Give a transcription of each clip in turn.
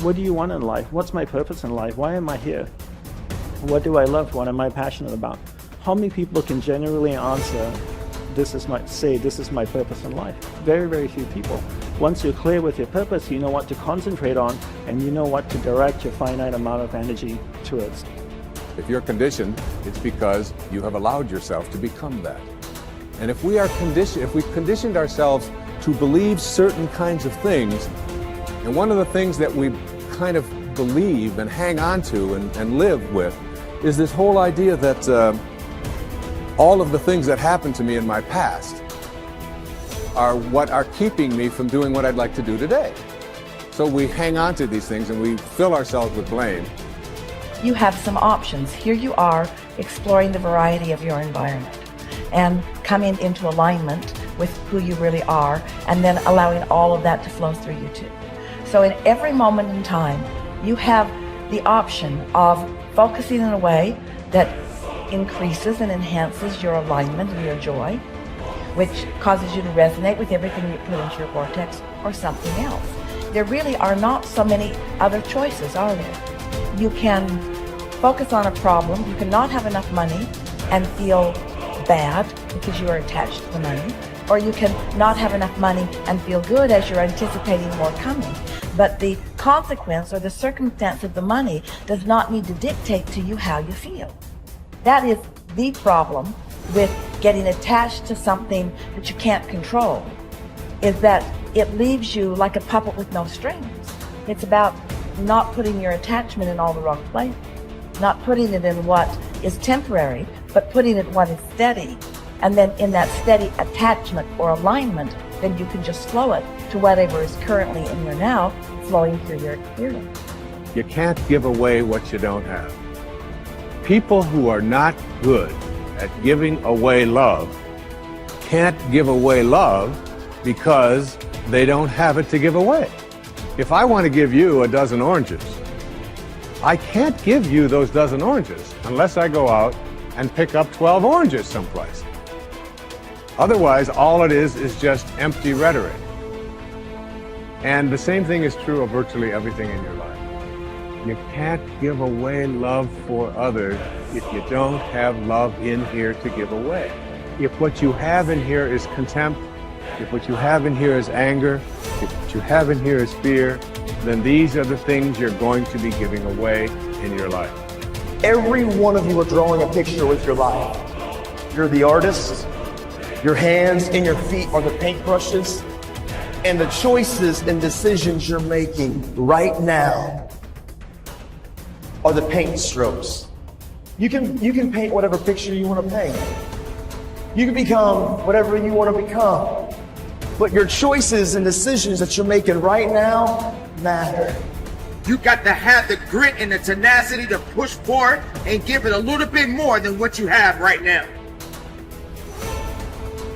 What do you want in life? What's my purpose in life? Why am I here? What do I love? What am I passionate about? How many people can genuinely answer, this is my purpose in life? Very, very few people. Once you're clear with your purpose, you know what to concentrate on, and you know what to direct your finite amount of energy towards. If you're conditioned, it's because you have allowed yourself to become that. And if we've conditioned ourselves to believe certain kinds of things, and one of the things that we kind of believe and hang on to and live with is this whole idea that all of the things that happened to me in my past are what are keeping me from doing what I'd like to do today. So we hang on to these things and we fill ourselves with blame. You have some options. Here you are exploring the variety of your environment and coming into alignment with who you really are, and then allowing all of that to flow through you too. So in every moment in time, you have the option of focusing in a way that increases and enhances your alignment and your joy, which causes you to resonate with everything you put into your vortex, or something else. There really are not so many other choices, are there? You can focus on a problem. You cannot have enough money and feel bad because you are attached to the money, or you can not have enough money and feel good as you're anticipating more coming. But the consequence or the circumstance of the money does not need to dictate to you how you feel. That is the problem with getting attached to something that you can't control, is that it leaves you like a puppet with no strings. It's about not putting your attachment in all the wrong places, not putting it in what is temporary, but putting it in what is steady. And then in that steady attachment or alignment, then you can just flow it to whatever is currently in your now, flowing through your experience. You can't give away what you don't have. People who are not good at giving away love can't give away love because they don't have it to give away. If I want to give you a dozen oranges, I can't give you those dozen oranges unless I go out and pick up 12 oranges someplace. Otherwise, all it is just empty rhetoric. And the same thing is true of virtually everything in your life. You can't give away love for others if you don't have love in here to give away. If what you have in here is contempt, if what you have in here is anger, if what you have in here is fear, then these are the things you're going to be giving away in your life. Every one of you are drawing a picture with your life. You're the artist. Your hands and your feet are the paintbrushes. And the choices and decisions you're making right now are the paint strokes. You can paint whatever picture you want to paint. You can become whatever you want to become. But your choices and decisions that you're making right now matter. You got to have the grit and the tenacity to push forward and give it a little bit more than what you have right now.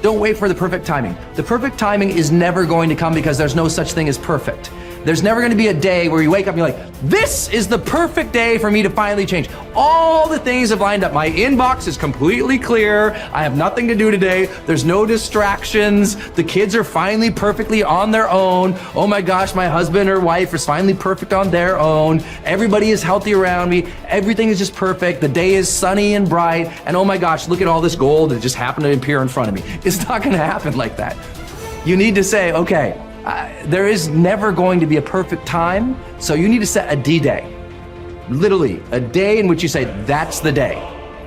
Don't wait for the perfect timing. The perfect timing is never going to come because there's no such thing as perfect. There's never going to be a day where you wake up and you're like, this is the perfect day for me to finally change. All the things have lined up. My inbox is completely clear. I have nothing to do today. There's no distractions. The kids are finally perfectly on their own. Oh my gosh, my husband or wife is finally perfect on their own. Everybody is healthy around me. Everything is just perfect. The day is sunny and bright. And oh my gosh, look at all this gold that just happened to appear in front of me. It's not going to happen like that. You need to say, okay, there is never going to be a perfect time, so you need to set a D-Day. Literally, a day in which you say, that's the day.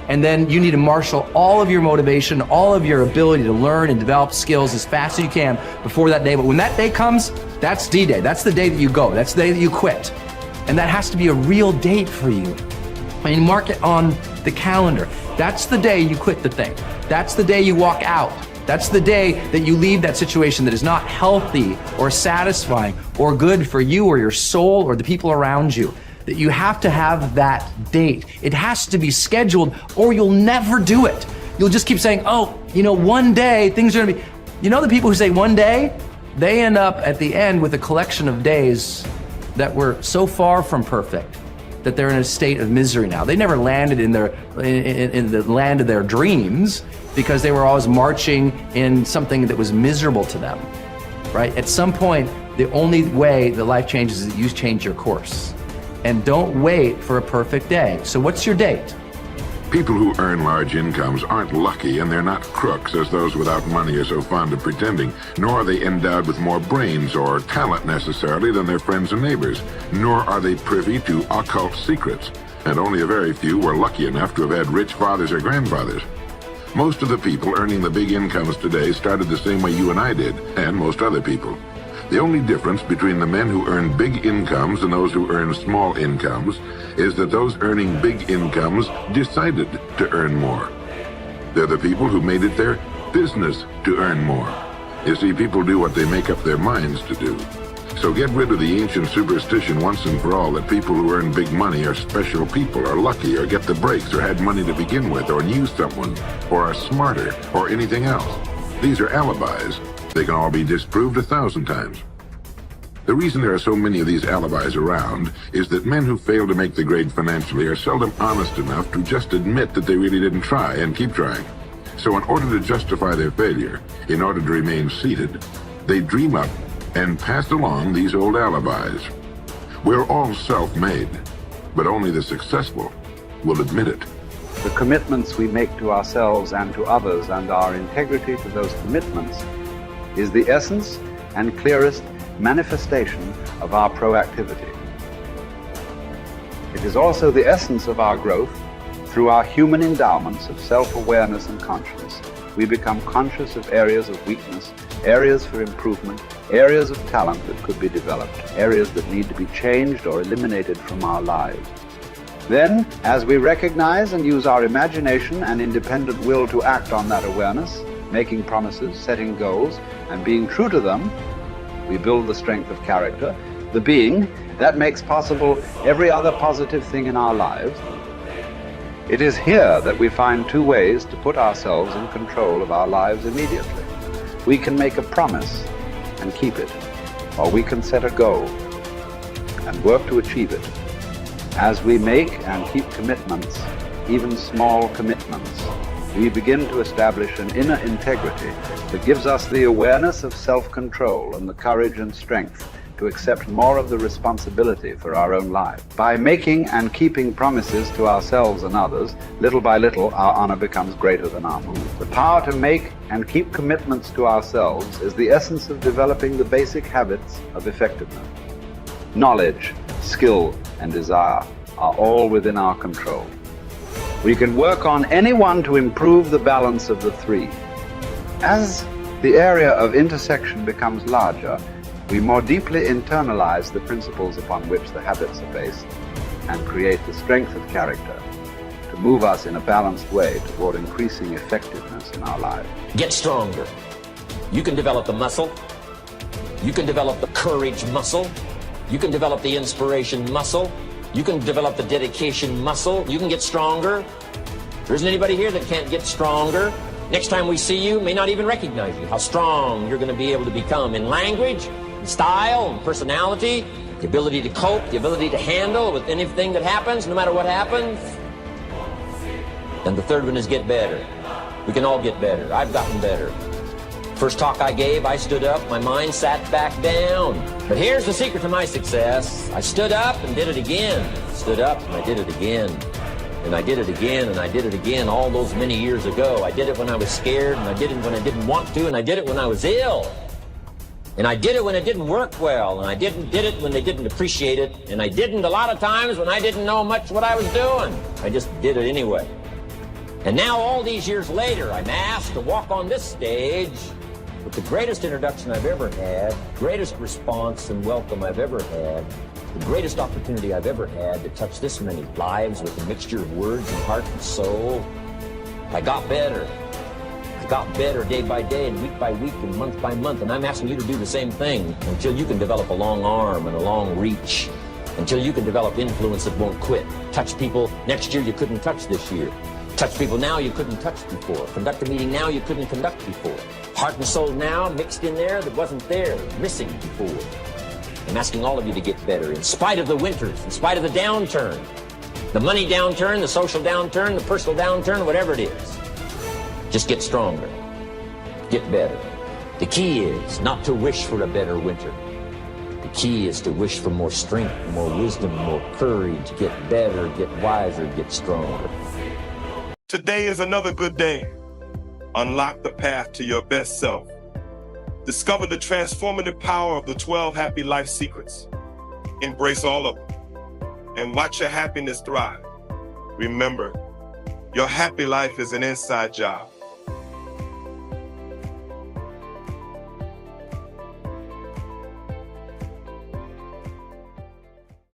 And then you need to marshal all of your motivation, all of your ability to learn and develop skills as fast as you can before that day. But when that day comes, that's D-Day. That's the day that you go. That's the day that you quit. And that has to be a real date for you. I mean, mark it on the calendar. That's the day you quit the thing. That's the day you walk out. That's the day that you leave that situation that is not healthy or satisfying or good for you or your soul or the people around you. That you have to have that date. It has to be scheduled or you'll never do it. You'll just keep saying, oh, you know, one day things are gonna be, you know, the people who say one day, they end up at the end with a collection of days that were so far from perfect that they're in a state of misery now. They never landed in the land of their dreams because they were always marching in something that was miserable to them, right? At some point, The only way that life changes is that you change your course. And don't wait for a perfect day. So what's your date? People who earn large incomes aren't lucky, and they're not crooks as those without money are so fond of pretending, nor are they endowed with more brains or talent necessarily than their friends and neighbors, nor are they privy to occult secrets, and only a very few were lucky enough to have had rich fathers or grandfathers. Most of the people earning the big incomes today started the same way you and I did, and most other people. The only difference between the men who earn big incomes and those who earn small incomes is that those earning big incomes decided to earn more. They're the people who made it their business to earn more. You see, people do what they make up their minds to do. So get rid of the ancient superstition once and for all that people who earn big money are special people, are lucky, or get the breaks, or had money to begin with, or knew someone, or are smarter, or anything else. These are alibis. They can all be disproved 1,000 times. The reason there are so many of these alibis around is that men who fail to make the grade financially are seldom honest enough to just admit that they really didn't try and keep trying. So in order to justify their failure, in order to remain seated, they dream up and pass along these old alibis. We're all self-made, but only the successful will admit it. The commitments we make to ourselves and to others, and our integrity to those commitments, is the essence and clearest manifestation of our proactivity. It is also the essence of our growth. Through our human endowments of self-awareness and conscience, we become conscious of areas of weakness, areas for improvement, areas of talent that could be developed, areas that need to be changed or eliminated from our lives. Then, as we recognize and use our imagination and independent will to act on that awareness, making promises, setting goals, and being true to them, we build the strength of character, the being that makes possible every other positive thing in our lives. It is here that we find two ways to put ourselves in control of our lives immediately. We can make a promise and keep it, or we can set a goal and work to achieve it. As we make and keep commitments, even small commitments, we begin to establish an inner integrity that gives us the awareness of self-control and the courage and strength to accept more of the responsibility for our own life. By making and keeping promises to ourselves and others, little by little, our honor becomes greater than our move. The power to make and keep commitments to ourselves is the essence of developing the basic habits of effectiveness. Knowledge, skill, and desire are all within our control. We can work on any one to improve the balance of the three. As the area of intersection becomes larger, we more deeply internalize the principles upon which the habits are based and create the strength of character to move us in a balanced way toward increasing effectiveness in our lives. Get stronger. You can develop the muscle. You can develop the courage muscle. You can develop the inspiration muscle. You can develop the dedication muscle. You can get stronger. There isn't anybody here that can't get stronger. Next time we see you, may not even recognize you. How strong you're going to be able to become in language, in style, and personality, the ability to cope, the ability to handle with anything that happens, no matter what happens. And the third one is get better. We can all get better. I've gotten better. First talk I gave, I stood up, my mind sat back down. But here's the secret to my success. I stood up and did it again. Stood up and I did it again. And I did it again, and I did it again all those many years ago. I did it when I was scared, and I did it when I didn't want to, and I did it when I was ill. And I did it when it didn't work well, and I did it when they didn't appreciate it, and I didn't a lot of times when I didn't know much what I was doing. I just did it anyway. And now all these years later, I'm asked to walk on this stage with the greatest introduction I've ever had, greatest response and welcome I've ever had, the greatest opportunity I've ever had to touch this many lives with a mixture of words and heart and soul. I got better. I got better day by day and week by week and month by month, and I'm asking you to do the same thing until you can develop a long arm and a long reach, until you can develop influence that won't quit. Touch people next year you couldn't touch this year. Touch people now you couldn't touch before. Conduct a meeting now you couldn't conduct before. Heart and soul now mixed in there that wasn't there, missing before. I'm asking all of you to get better in spite of the winters, in spite of the downturn, the money downturn, the social downturn, the personal downturn, whatever it is. Just get stronger. Get better. The key is not to wish for a better winter, The key is to wish for more strength, more wisdom, more courage, get better, get wiser, get stronger. Today is another good day. Unlock the path to your best self. Discover the transformative power of the 12 happy life secrets. Embrace all of them and watch your happiness thrive. Remember, your happy life is an inside job.